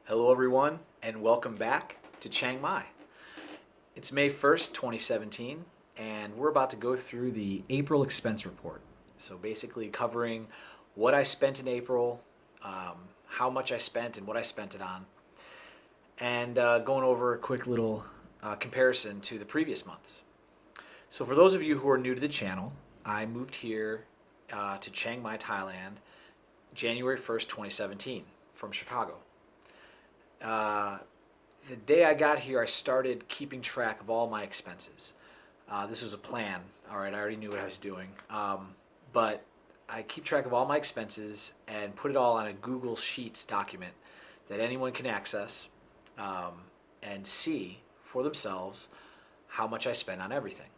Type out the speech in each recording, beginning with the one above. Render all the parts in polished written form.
Hello, everyone, and welcome back to Chiang Mai. It's May 1st, 2017, and we're about to go through the April expense report. So, basically, covering what I spent in April, how much I spent, and what I spent it on, and going over a quick little comparison to the previous months. So, for those of you who are new to the channel, I moved here to Chiang Mai, Thailand, January 1st, 2017, from Chicago. The day I got here, I started keeping track of all my expenses. This was a plan. All right, I already knew what I was doing. But I keep track of all my expenses and put it all on a Google Sheets document that anyone can access and see for themselves how much I spend on everything.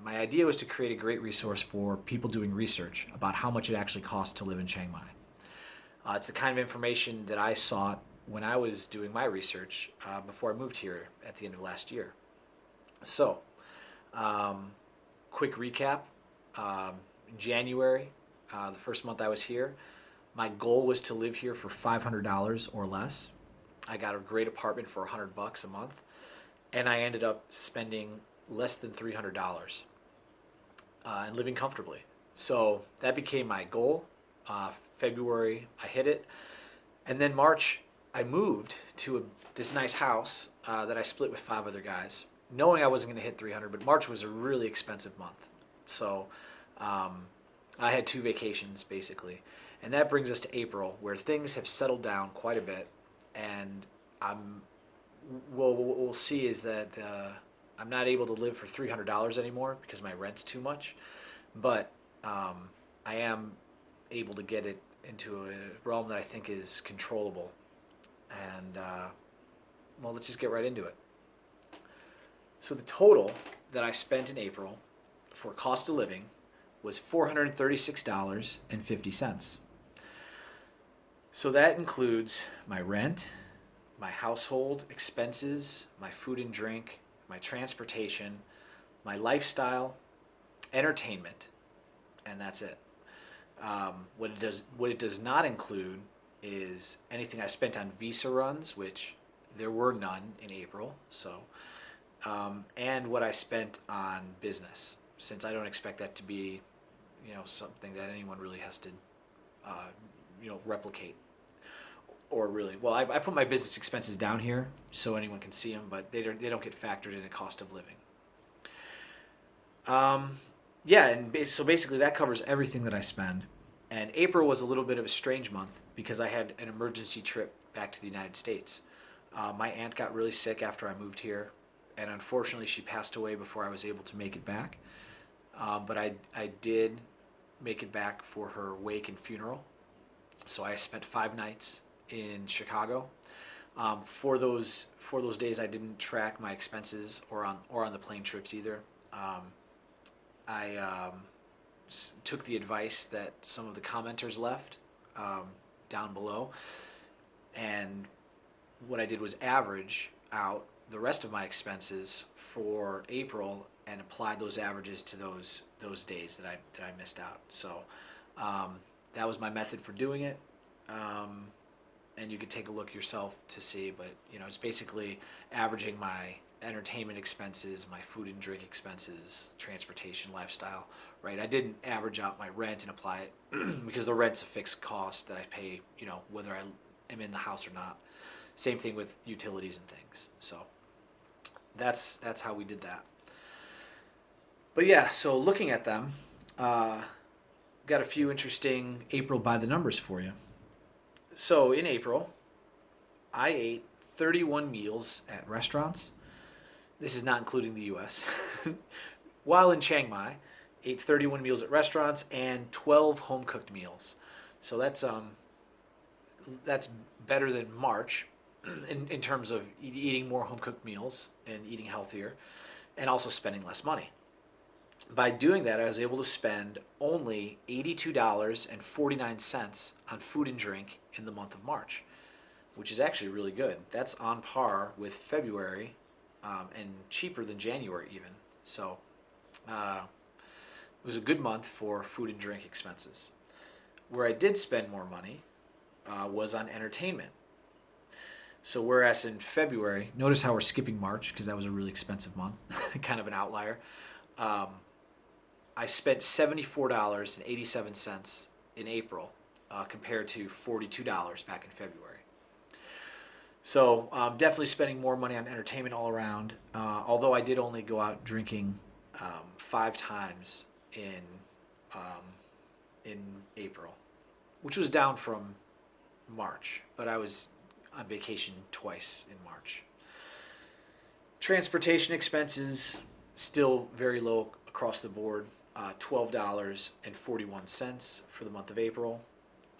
My idea was to create a great resource for people doing research about how much it actually costs to live in Chiang Mai. It's the kind of information that I sought when I was doing my research before I moved here at the end of last year. So, quick recap. In January, the first month I was here, my goal was to live here for $500 or less. I got a great apartment for $100 a month, and I ended up spending less than $300 and living comfortably. So that became my goal. February, I hit it. And then March, I moved to this nice house that I split with 5 other guys, knowing I wasn't going to hit 300, but March was a really expensive month. So I had 2 vacations, basically. And that brings us to April, where things have settled down quite a bit. And what we'll see is that I'm not able to live for $300 anymore because my rent's too much. But I am able to get it into a realm that I think is controllable. And, well, let's just get right into it. So the total that I spent in April for cost of living was $436.50. So that includes my rent, my household expenses, my food and drink, my transportation, my lifestyle, entertainment, and that's it. What it does not include is anything I spent on visa runs, which there were none in April. So, and what I spent on business, since I don't expect that to be, something that anyone really has to, replicate. Or really, well, I put my business expenses down here so anyone can see them, but they don't get factored in the cost of living. Yeah, and so basically that covers everything that I spend. And April was a little bit of a strange month because I had an emergency trip back to the United States. My aunt got really sick after I moved here, and unfortunately she passed away before I was able to make it back. But I did make it back for her wake and funeral. So I spent 5 nights in Chicago. For those days, I didn't track my expenses or on the plane trips either. I took the advice that some of the commenters left down below, and what I did was average out the rest of my expenses for April and applied those averages to those days that I missed out. So that was my method for doing it. And you could take a look yourself to see, but it's basically averaging my entertainment expenses, my food and drink expenses, transportation, lifestyle, right? I didn't average out my rent and apply it because the rent's a fixed cost that I pay, whether I am in the house or not. Same thing with utilities and things. So that's how we did that. But yeah, so looking at them, got a few interesting April by the numbers for you. So in April, I ate 31 meals at restaurants. This is not including the U.S. While in Chiang Mai, ate 31 meals at restaurants and 12 home-cooked meals. So that's better than March in terms of eating more home-cooked meals and eating healthier and also spending less money. By doing that, I was able to spend only $82.49 on food and drink in the month of March, which is actually really good. That's on par with February and cheaper than January even. So it was a good month for food and drink expenses. Where I did spend more money was on entertainment. So whereas in February, notice how we're skipping March because that was a really expensive month, kind of an outlier. Um, I spent $74.87 in April compared to $42 back in February. So definitely spending more money on entertainment all around. Although I did only go out drinking 5 times um, in April, which was down from March, but I was on vacation twice in March. Transportation expenses still very low across the board. $12.41 for the month of April.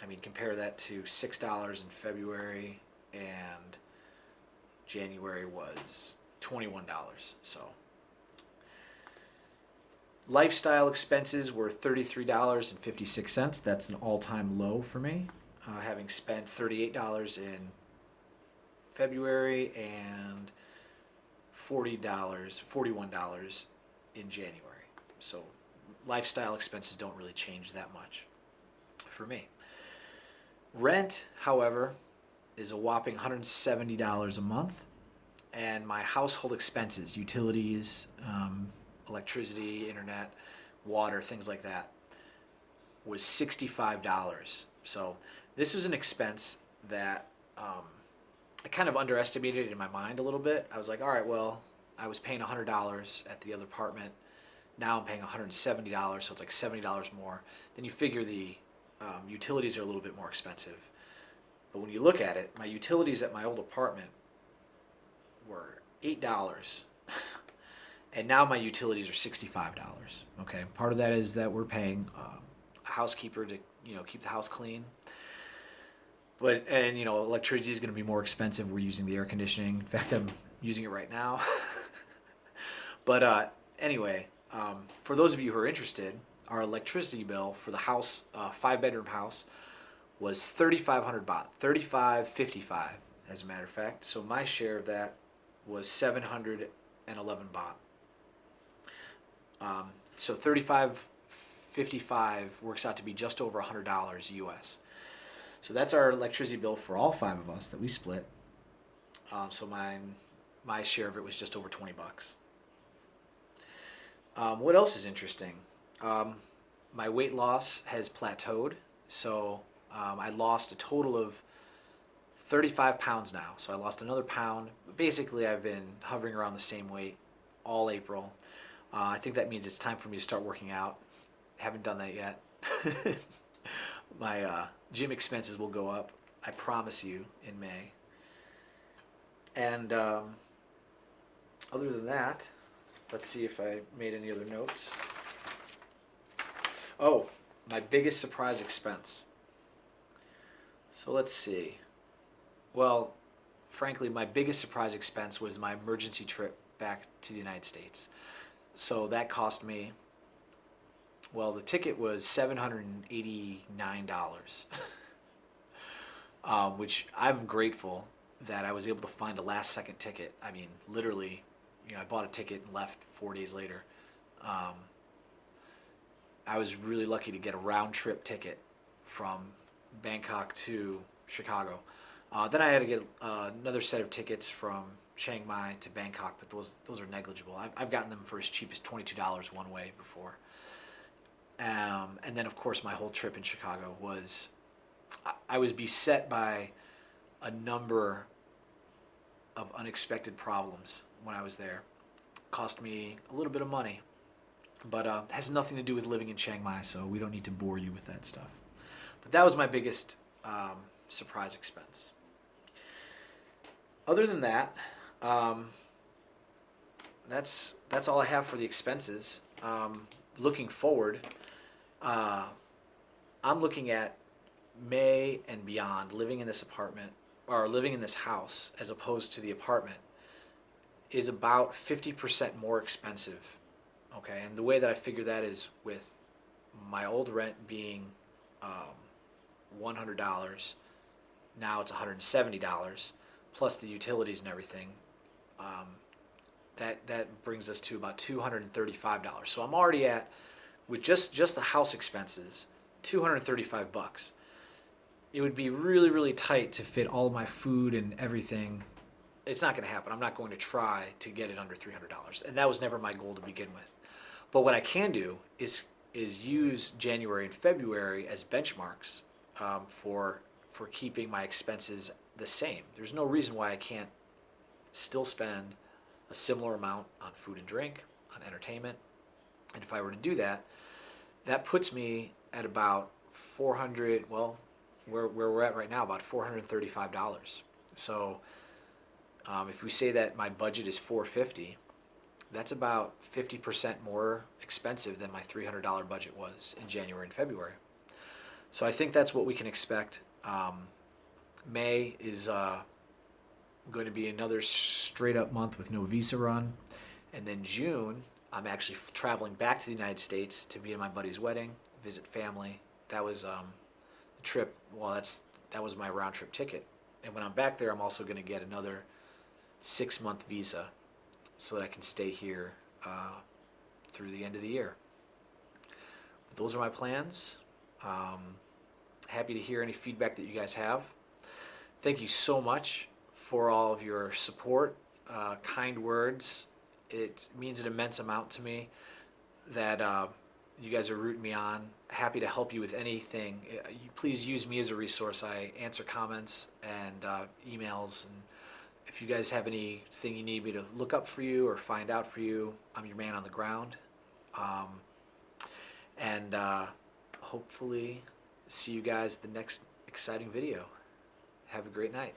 I mean, compare that to $6 in February, and January was $21. So lifestyle expenses were $33.56. That's an all-time low for me, having spent $38 in February and $41 in January. So lifestyle expenses don't really change that much for me. Rent, however, is a whopping $170 a month, and my household expenses, utilities, electricity, internet, water, things like that, was $65. So this was an expense that I kind of underestimated in my mind a little bit. I was like, all right, well, I was paying $100 at the other apartment. Now I'm paying $170, so it's like $70 more. Then you figure the utilities are a little bit more expensive. But when you look at it, my utilities at my old apartment were $8. And now my utilities are $65. Okay, part of that is that we're paying a housekeeper to keep the house clean. And electricity is going to be more expensive. We're using the air conditioning. In fact, I'm using it right now. But anyway, for those of you who are interested, our electricity bill for the house, 5-bedroom house, was 3,500 baht, 3,555 as a matter of fact. So my share of that was 711 baht. So 3,555 works out to be just over $100 US. So that's our electricity bill for all 5 of us that we split. So my share of it was just over 20 bucks. What else is interesting? My weight loss has plateaued. So I lost a total of 35 pounds now. So I lost another pound. Basically, I've been hovering around the same weight all April. I think that means it's time for me to start working out. Haven't done that yet. My gym expenses will go up, I promise you, in May. And other than that, let's see if I made any other notes. Oh, my biggest surprise expense. So let's see. Well, frankly, my biggest surprise expense was my emergency trip back to the United States. So that cost me, well, the ticket was $789, which I'm grateful that I was able to find a last-second ticket. I mean, literally, I bought a ticket and left 4 days later. I was really lucky to get a round-trip ticket from Bangkok to Chicago. Then I had to get another set of tickets from Chiang Mai to Bangkok, but those are negligible. I've gotten them for as cheap as $22 one way before. And then, of course, my whole trip in Chicago was, I was beset by a number of unexpected problems when I was there. Cost me a little bit of money, but it has nothing to do with living in Chiang Mai, so we don't need to bore you with that stuff. But that was my biggest surprise expense. Other than that, that's all I have for the expenses. Looking forward, I'm looking at May and beyond, living in this apartment or living in this house as opposed to the apartment is about 50% more expensive. Okay, and the way that I figure that is with my old rent being $100, now it's $170 plus the utilities and everything. That brings us to about $235. So I'm already at, with just the house expenses, $235. it would be really, really tight to fit all my food and everything. It's not going to happen. I'm not going to try to get it under $300, and that was never my goal to begin with. But what I can do is use January and February as benchmarks for keeping my expenses the same. There's no reason why I can't still spend a similar amount on food and drink, on entertainment, and if I were to do that, that puts me at about 400. Well, where we're at right now, about $435. So if we say that my budget is $450, that's about 50% more expensive than my $300 budget was in January and February. So I think that's what we can expect. May is going to be another straight up month with no visa run. And then June, I'm actually traveling back to the United States to be in my buddy's wedding, visit family. That was the trip. Well, that was my round trip ticket. And when I'm back there, I'm also going to get another 6-month visa so that I can stay here through the end of the year. But those are my plans. Happy to hear any feedback that you guys have. Thank you so much for all of your support, kind words. It means an immense amount to me that you guys are rooting me on. Happy to help you with anything. Please use me as a resource. I answer comments and emails, and if you guys have anything you need me to look up for you or find out for you, I'm your man on the ground. And hopefully see you guys the next exciting video. Have a great night.